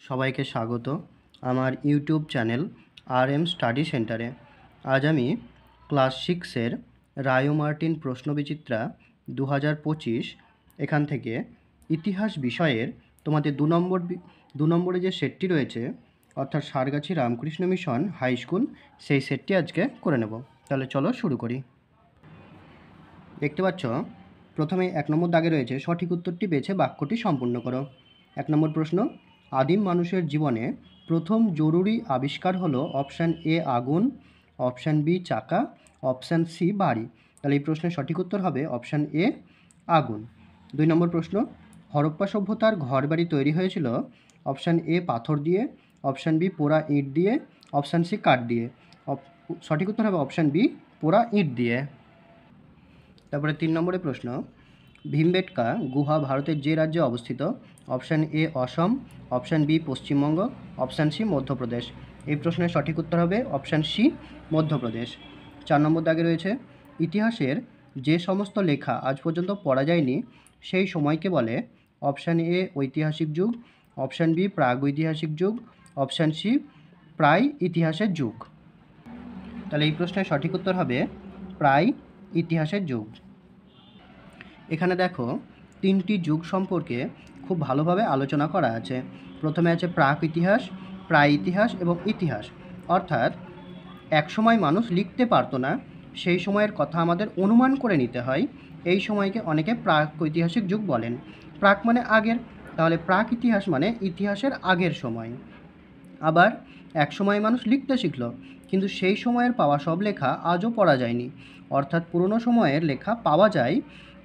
সবাইকে স্বাগত আমার ইউটিউব চ্যানেল RM স্টাডি সেন্টারে। আজ আমি ক্লাস 6-এর রায়ো মার্টিন প্রশ্নবিচিত্রা 2025 এখান থেকে ইতিহাস বিষয়ের তোমাদের দু নম্বরে যে সেটটি রয়েছে, অর্থাৎ Sargachhi Ramakrishna Mission High School, সেই সেটটি আজকে করে নেব। তাহলে চলো শুরু করি। দেখতে পাচ্ছ প্রথমে 1 নম্বর দাগে রয়েছে সঠিক উত্তরটি বেছে বাক্যটি সম্পূর্ণ করো। 1 নম্বর প্রশ্ন, আদিম মানুষের জীবনে প্রথম জরুরি আবিষ্কার হলো অপশান এ আগুন, অপশান বি চাকা, অপশান সি বাড়ি। তাহলে এই প্রশ্নের সঠিক উত্তর হবে অপশান এ আগুন। 2 নম্বর প্রশ্ন, হরপ্পা সভ্যতার ঘরবাড়ি তৈরি হয়েছিল অপশান এ পাথর দিয়ে, অপশান বি পোড়া ইট দিয়ে, অপশান সি কাঠ দিয়ে। সঠিক উত্তর হবে অপশান বি পোড়া ইট দিয়ে। তারপরে 3 নম্বরের প্রশ্ন, ভীমবেটকা গুহা ভারতের যে রাজ্যে অবস্থিত? Option A Assam, option B Paschimbanga, option C Madhya Pradesh. এই প্রশ্নের সঠিক উত্তর হবে অপশান সি মধ্যপ্রদেশ। 4 নম্বর দাগে রয়েছে ইতিহাসের যে সমস্ত লেখা আজ পর্যন্ত পড়া যায়নি সেই সময়কে বলে? অপশান এ ঐতিহাসিক যুগ, অপশান বি প্রাগৈতিহাসিক যুগ, অপশান সি প্রায় ইতিহাসের যুগ। তাহলে এই প্রশ্নের সঠিক উত্তর হবে প্রায় ইতিহাসের যুগ। এখানে দেখো 3টি যুগ সম্পর্কে খুব ভালোভাবে আলোচনা করা আছে। প্রথমে আছে প্রাক ইতিহাস, প্রায় ইতিহাস এবং ইতিহাস। অর্থাৎ এক সময় মানুষ লিখতে পারতো না, সেই সময়ের কথা আমাদের অনুমান করে নিতে হয়। এই সময়কে অনেকে প্রাক ঐতিহাসিক যুগ বলেন। প্রাক মানে আগের, তাহলে প্রাক ইতিহাস মানে ইতিহাসের আগের সময়। আবার এক সময় মানুষ লিখতে শিখল, কিন্তু সেই সময়ের পাওয়া সব লেখা আজও পড়া যায়নি। অর্থাৎ পুরনো সময়ের লেখা পাওয়া যায়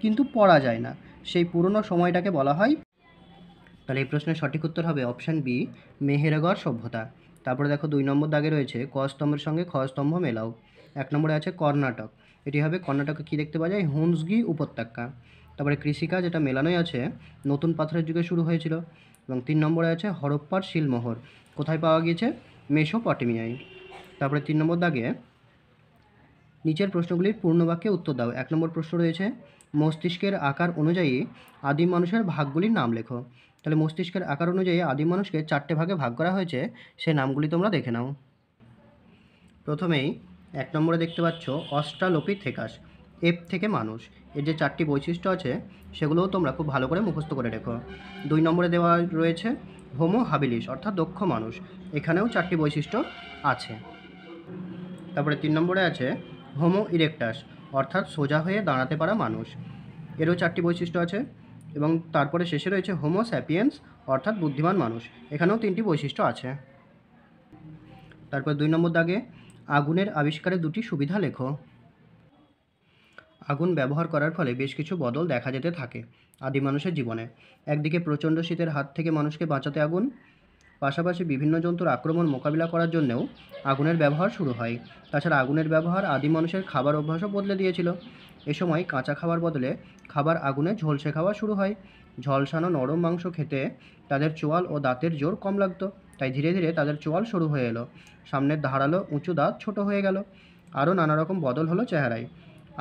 কিন্তু পড়া যায় না, সেই পুরনো সময়টাকে বলা হয়। তাহলে এই প্রশ্নের সঠিক উত্তর হবে অপশান বি মেহেরগড় সভ্যতা। তারপরে দেখো 2 নম্বর দাগে রয়েছে ক স্তম্ভের সঙ্গে খ স্তম্ভ মেলাও। 1 নম্বরে আছে কর্ণাটক, এটি হবে কর্ণাটকে কী দেখতে পাওয়া যায়? হুন্সগি উপত্যকা। তারপরে কৃষিকাজ, এটা মেলানোই আছে, নতুন পাথরের যুগে শুরু হয়েছিল। এবং 3 নম্বরে আছে হরপ্পার শিলমোহর, কোথায় পাওয়া গিয়েছে? মেসোপটেমিয়ায়। তারপরে 3 নম্বর দাগে নিচের প্রশ্নগুলির পূর্ণবাক্যে উত্তর দাও। 1 নম্বর প্রশ্ন রয়েছে মস্তিষ্কের আকার অনুযায়ী আদিম মানুষের ভাগগুলির নাম লেখো। তাহলে মস্তিষ্কের আকার অনুযায়ী আদিম মানুষকে 4টে ভাগে ভাগ করা হয়েছে, সেই নামগুলি তোমরা দেখে নাও। প্রথমেই 1 নম্বরে দেখতে পাচ্ছ অস্ট্রালোপিথেকাস, এপ থেকে মানুষ। এর যে 4টি বৈশিষ্ট্য আছে সেগুলোও তোমরা খুব ভালো করে মুখস্থ করে রেখো। 2 নম্বরে দেওয়া রয়েছে হোমো হাবিলিস, অর্থাৎ দক্ষ মানুষ, এখানেও 4টি বৈশিষ্ট্য আছে। তারপরে 3 নম্বরে আছে হোমো ইরেক্টাস, অর্থাৎ সোজা হয়ে দাঁড়াতে পারা মানুষ, এরও 4টি বৈশিষ্ট্য আছে। এবং তারপরে শেষে রয়েছে হোমো স্যাপিয়েন্স, অর্থাৎ বুদ্ধিমান মানুষ, এখানেও 3টি বৈশিষ্ট্য আছে। তারপর 2 নম্বর দাগে আগুনের আবিষ্কারের 2টি সুবিধা লেখো। আগুন ব্যবহার করার ফলে বেশ কিছু বদল দেখা যেতে থাকে আদিম মানুষের জীবনে। একদিকে প্রচণ্ড শীতের হাত থেকে মানুষকে বাঁচাতে আগুন, পাশাপাশি বিভিন্ন জন্তুর আক্রমণ মোকাবিলা করার জন্যও আগুনের ব্যবহার শুরু হয়। তাছাড়া আগুনের ব্যবহার আদিম মানুষের খাবার অভ্যাসও বদলে দিয়েছিল। এ সময় কাঁচা খাবার বদলে খাবার আগুনে ঝলসে খাওয়া শুরু হয়। ঝলসানো নরম মাংস খেতে তাদের চোয়াল ও দাঁতের জোর কম লাগতো, তাই ধীরে ধীরে তাদের চোয়াল সরু হয়ে এলো, সামনের ধারালো উঁচু দাঁত ছোট হয়ে গেল, আরও নানা রকম বদল হলো চেহারায়।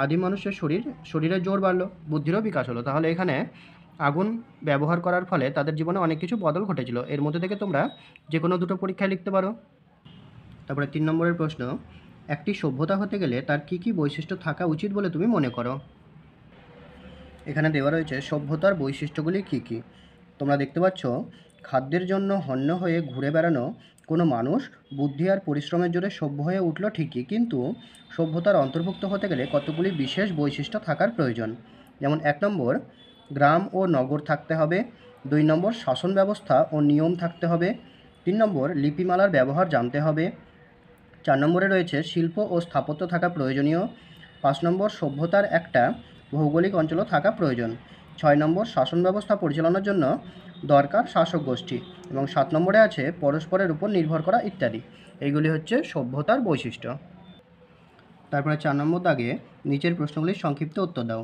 আদিম মানুষের শরীরের জোর বাড়লো, বুদ্ধিরও বিকাশ হলো। তাহলে এখানে আগুন ব্যবহার করার ফলে তাদের জীবনে অনেক কিছু বদল ঘটেছিল, এর মধ্যে থেকে তোমরা যে কোনো দুটো পরীক্ষায় লিখতে পারো। তারপরে 3 নম্বরের প্রশ্ন, একটি সভ্যতা হতে গেলে তার কী কী বৈশিষ্ট্য থাকা উচিত বলে তুমি মনে করো? এখানে দেওয়া রয়েছে সভ্যতার বৈশিষ্ট্যগুলি কী কী। তোমরা দেখতে পাচ্ছ খাদ্যের জন্য হন্য হয়ে ঘুরে বেড়ানো কোনো মানুষ বুদ্ধি আর পরিশ্রমের জোরে সভ্য হয়ে উঠল ঠিকই, কিন্তু সভ্যতার অন্তর্ভুক্ত হতে গেলে কতগুলি বিশেষ বৈশিষ্ট্য থাকার প্রয়োজন। যেমন 1 নম্বর গ্রাম ও নগর থাকতে হবে, 2 নম্বর শাসন ব্যবস্থা ও নিয়ম থাকতে হবে, 3 নম্বর লিপিমালার ব্যবহার জানতে হবে, 4 নম্বরে রয়েছে শিল্প ও স্থাপত্য থাকা প্রয়োজনীয়, 5 নম্বর সভ্যতার একটা ভৌগোলিক অঞ্চলও থাকা প্রয়োজন, 6 নম্বর শাসন ব্যবস্থা পরিচালনার জন্য দরকার শাসক গোষ্ঠী, এবং 7 নম্বরে আছে পরস্পরের উপর নির্ভর করা ইত্যাদি। এইগুলি হচ্ছে সভ্যতার বৈশিষ্ট্য। তারপরে 4 নম্বর দাগে নিচের প্রশ্নগুলির সংক্ষিপ্ত উত্তর দাও।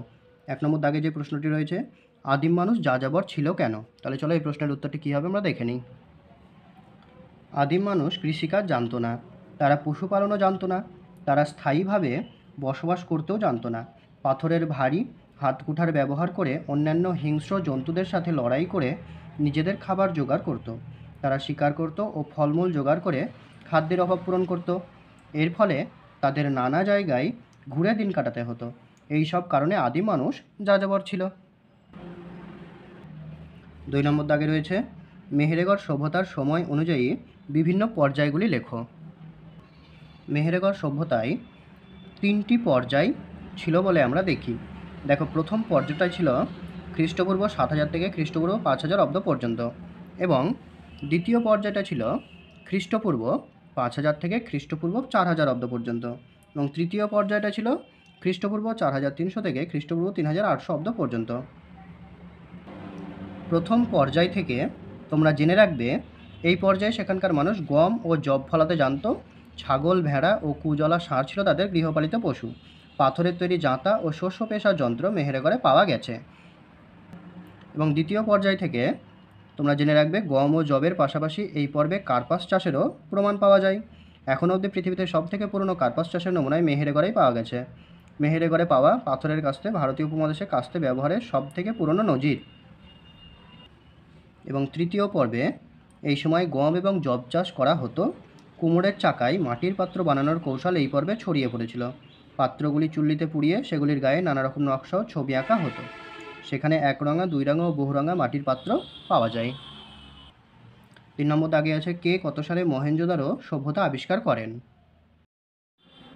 1 নম্বর দাগে যে প্রশ্নটি রয়েছে আদিম মানুষ যাযাবর ছিল কেন? তাহলে চলো এই প্রশ্নের উত্তরটি কী হবে আমরা দেখে নিই। আদিম মানুষ কৃষিকাজ জানতো না, তারা পশুপালনও জানতো না, তারা স্থায়ীভাবে বসবাস করতেও জানতো না। পাথরের ভারী হাতকুঠার ব্যবহার করে অন্যান্য হিংস্র জন্তুদের সাথে লড়াই করে নিজেদের খাবার জোগাড় করত। তারা শিকার করত ও ফলমূল জোগাড় করে খাদ্যের অভাব পূরণ করত। এর ফলে তাদের নানা জায়গায় ঘুরে দিন কাটাতে হতো। এই সব কারণে আদিম মানুষ যাযাবর ছিল। 2 নম্বর দাগে রয়েছে মেহেরগড় সভ্যতার সময় অনুযায়ী বিভিন্ন পর্যায়গুলি লেখো। মেহেরগড় সভ্যতায় 3টি পর্যায় ছিল বলে আমরা দেখি। দেখো, প্রথম পর্যায়টা ছিল খ্রিস্টপূর্ব 7000 থেকে খ্রিস্টপূর্ব 5000 অব্দ পর্যন্ত, এবং দ্বিতীয় পর্যায়টা ছিল খ্রিস্টপূর্ব 5000 থেকে খ্রিস্টপূর্ব 4000 অব্দ পর্যন্ত, এবং তৃতীয় পর্যায়টা ছিল খ্রিস্টপূর্ব 4300 থেকে খ্রিস্টপূর্ব 3800 অব্দ পর্যন্ত। প্রথম পর্যায় থেকে তোমরা জেনে রাখবে, এই পর্যায়ে সেখানকার মানুষ গম ও যব ফলাতে জানত। ছাগল, ভেড়া ও কুজলা ষাঁড় ছিল তাদের গৃহপালিত পশু। পাথরের তৈরি জাঁতা ও শস্য পেশার যন্ত্র মেহেরগড়ে পাওয়া গেছে। এবং দ্বিতীয় পর্যায় থেকে তোমরা জেনে রাখবে, গম ও যবের পাশাপাশি এই পর্বে কার্পাস চাষেরও প্রমাণ পাওয়া যায়। এখনও অবধি পৃথিবীতে সবথেকে পুরনো কার্পাস চাষের নমুনায় মেহেরগড়েই পাওয়া গেছে। মেহেরগড়ে পাওয়া পাথরের কাস্তে ভারতীয় উপমহাদেশে কাস্তে ব্যবহারের সবথেকে পুরনো নজির। এবং তৃতীয় পর্বে এই সময় গম এবং যব চাষ করা হতো। কুমোরের চাকায় মাটির পাত্র বানানোর কৌশল এই পর্বে ছড়িয়ে পড়েছিল। পাত্রগুলি চুল্লিতে পুড়িয়ে সেগুলির গায়ে নানা রকম নকশা ও ছবি আঁকা হতো। সেখানে একরঙা, দুই রঙা ও বহুরঙা মাটির পাত্র পাওয়া যায়। 3 নম্বর দাগে আছে, কে কত সালে মহেঞ্জোদারো সভ্যতা আবিষ্কার করেন?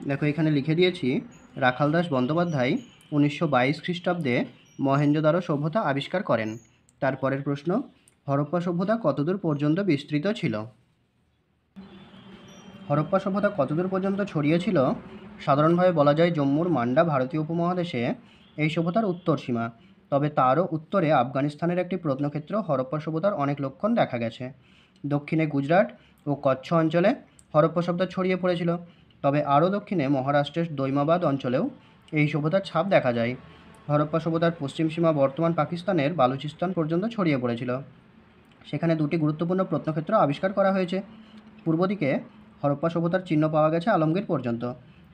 দেখো, এখানে লিখে দিয়েছি, রাখালদাস বন্দ্যোপাধ্যায় 1922 খ্রিস্টাব্দে মহেঞ্জোদারো সভ্যতা আবিষ্কার করেন। তারপরের প্রশ্ন, হরপ্পা সভ্যতা কতদূর পর্যন্ত বিস্তৃত ছিল? হরপ্পা সভ্যতা কতদূর পর্যন্ত ছড়িয়েছিল? সাধারণভাবে বলা যায় জম্মুর মান্ডা ভারতীয় উপমহাদেশে এই সভ্যতার উত্তর সীমা। তবে তারও উত্তরে আফগানিস্তানের একটি প্রত্নক্ষেত্র হরপ্পা সভ্যতার অনেক লক্ষণ দেখা গেছে। দক্ষিণে গুজরাট ও কচ্ছ অঞ্চলে হরপ্পা সভ্যতা ছড়িয়ে পড়েছিল। তবে আরও দক্ষিণে মহারাষ্ট্রের দৈমাবাদ অঞ্চলেও এই সভ্যতার ছাপ দেখা যায়। হরপ্পা সভ্যতার পশ্চিম সীমা বর্তমান পাকিস্তানের বালুচিস্তান পর্যন্ত ছড়িয়ে পড়েছিল। সেখানে 2টি গুরুত্বপূর্ণ প্রত্নক্ষেত্র আবিষ্কার করা হয়েছে। পূর্ব দিকে হরপ্পা সভ্যতার চিহ্ন পাওয়া গেছে আলমগীর পর্যন্ত।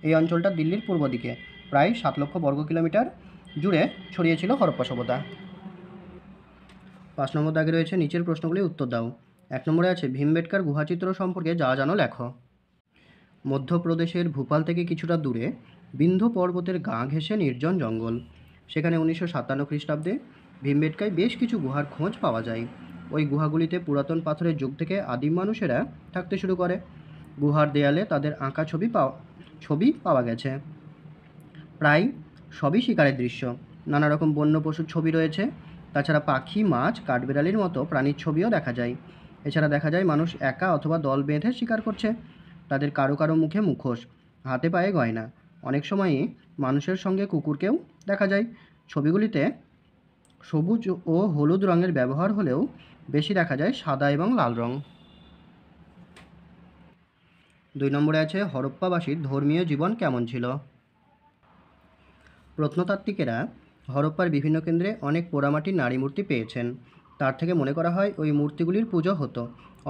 এই অঞ্চলটা দিল্লির পূর্ব দিকে প্রায় 7 লক্ষ বর্গ কিলোমিটার জুড়ে ছড়িয়েছিল হরপ্পা সভ্যতা। 5 নম্বর দাগে রয়েছে, নিচের প্রশ্নগুলি উত্তর দাও। 1 নম্বরে আছে, ভীমবেটকার গুহাচিত্র সম্পর্কে যা জানো লেখো। মধ্যপ্রদেশের ভূপাল থেকে কিছুটা দূরে বিন্ধ্য পর্বতের গা ঘেঁষে নির্জন জঙ্গল। সেখানে 1957 খ্রিস্টাব্দে ভীমবেটকায় বেশ কিছু গুহার খোঁজ পাওয়া যায়। ওই গুহাগুলিতে পুরাতন পাথরের যুগ থেকে আদিম মানুষেরা থাকতে শুরু করে। গুহার দেয়ালে তাদের আঁকা ছবি পাওয়া গেছে। প্রায় সবই শিকারের দৃশ্য। নানা রকম বন্য পশুর ছবি রয়েছে। তাছাড়া পাখি, মাছ, কাঠবিড়ালির মতো প্রাণীর ছবিও দেখা যায়। এছাড়া দেখা যায় মানুষ একা অথবা দল বেঁধে শিকার করছে। তাদের কারো কারো মুখে মুখোশ, হাতে পায়ে গয়না। অনেক সময়ই মানুষের সঙ্গে কুকুরকেও দেখা যায়। ছবিগুলিতে সবুজ ও হলুদ রঙের ব্যবহার হলেও বেশি দেখা যায় সাদা এবং লাল রঙ। 2 নম্বরে আছে, হরপ্পাবাসীর ধর্মীয় জীবন কেমন ছিল? প্রত্নতাত্ত্বিকেরা হরপ্পার বিভিন্ন কেন্দ্রে অনেক পোড়ামাটির নারী মূর্তি পেয়েছেন। তার থেকে মনে করা হয় ওই মূর্তিগুলির পুজো হতো,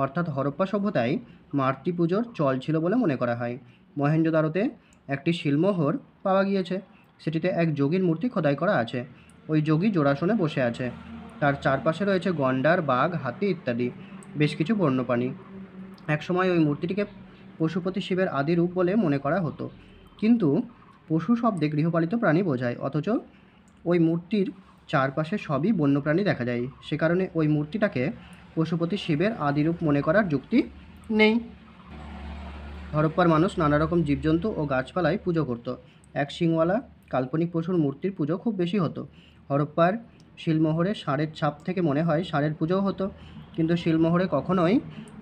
অর্থাৎ হরপ্পা সভ্যতায় মাতৃ পুজোর চল ছিল বলে মনে করা হয়। মহেঞ্জোদারোতে একটি শিলমোহর পাওয়া গিয়েছে। সেটিতে এক যোগীর মূর্তি খোদাই করা আছে। ওই যোগী জোড়াসনে বসে আছে। তার চারপাশে রয়েছে গন্ডার, বাঘ, হাতি ইত্যাদি বেশ কিছু বন্যপ্রাণী। একসময় ওই মূর্তিটিকে পশুপতি শিবের আদি রূপ বলে মনে করা হতো, কিন্তু পশু শব্দে গৃহপালিত প্রাণী বোঝায়, অথচ ওই মূর্তির চারপাশে সবই বন্যপ্রাণী দেখা যায়। সে কারণে ওই মূর্তিটাকে পশুপতি শিবের আদিরূপ মনে করার যুক্তি নেই। হরপ্পার মানুষ নানা রকম জীবজন্তু ও গাছপালায় পুজো করত। এক শিংওয়ালা কাল্পনিক পশুর মূর্তির পুজো খুব বেশি হতো। হরপ্পার শিলমোহরে ষাঁড়ের ছাপ থেকে মনে হয় ষাঁড়ের পুজোও হতো, কিন্তু শিলমোহরে কখনোই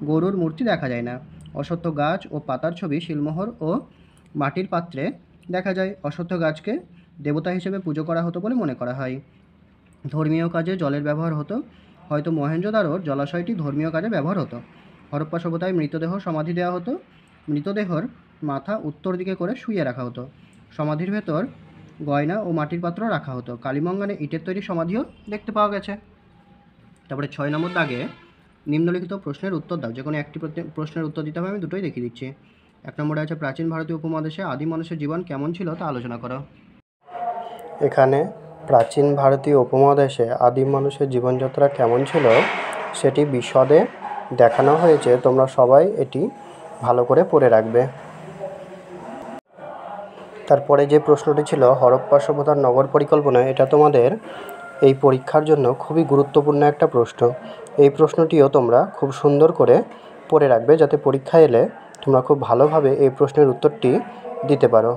গরুর মূর্তি দেখা যায় না। অশ্বত্থ গাছ ও পাতার ছবি শিলমোহর ও মাটির পাত্রে দেখা যায়। অশ্বত্থ গাছকে দেবতা হিসেবে পুজো করা হতো বলে মনে করা হয়। ধর্মীয় কাজে জলের ব্যবহার হতো। হয়তো মহেঞ্জোদারোর জলাশয়টি ধর্মীয় কাজে ব্যবহার হতো। হরপ্পা সভ্যতায় মৃতদেহ সমাধি দেওয়া হতো। মৃতদেহর মাথা উত্তর দিকে করে শুইয়ে রাখা হতো। সমাধির ভেতর গয়না ও মাটির পাত্র রাখা হতো। কালিমঙ্গানে ইটের তৈরি সমাধিও দেখতে পাওয়া গেছে। তারপরে 6 নম্বর দাগে নিম্নলিখিত প্রশ্নের উত্তর দাও। যে কোনো একটি প্রশ্নের উত্তর দিতে হবে, আমি দুটোই দেখিয়ে দিচ্ছি। 1 নম্বরে আছে, প্রাচীন ভারতীয় উপমহাদেশে আদিম মানুষের জীবন কেমন ছিল তা আলোচনা করো। এখানে প্রাচীন ভারতীয় উপমহাদেশে আদিম মানুষের জীবনযাত্রা কেমন ছিল সেটি বিশদে দেখানো হয়েছে, তোমরা সবাই এটি ভালো করে পড়ে রাখবে। তারপরে যে প্রশ্নটি ছিল হরপ্পা সভ্যতার নগর পরিকল্পনা, এটা তোমাদের এই পরীক্ষার জন্য খুবই গুরুত্বপূর্ণ একটা প্রশ্ন। এই প্রশ্নটিও তোমরা খুব সুন্দর করে পড়ে রাখবে, যাতে পরীক্ষায় এলে তোমরা খুব ভালোভাবে এই প্রশ্নের উত্তরটি দিতে পারো।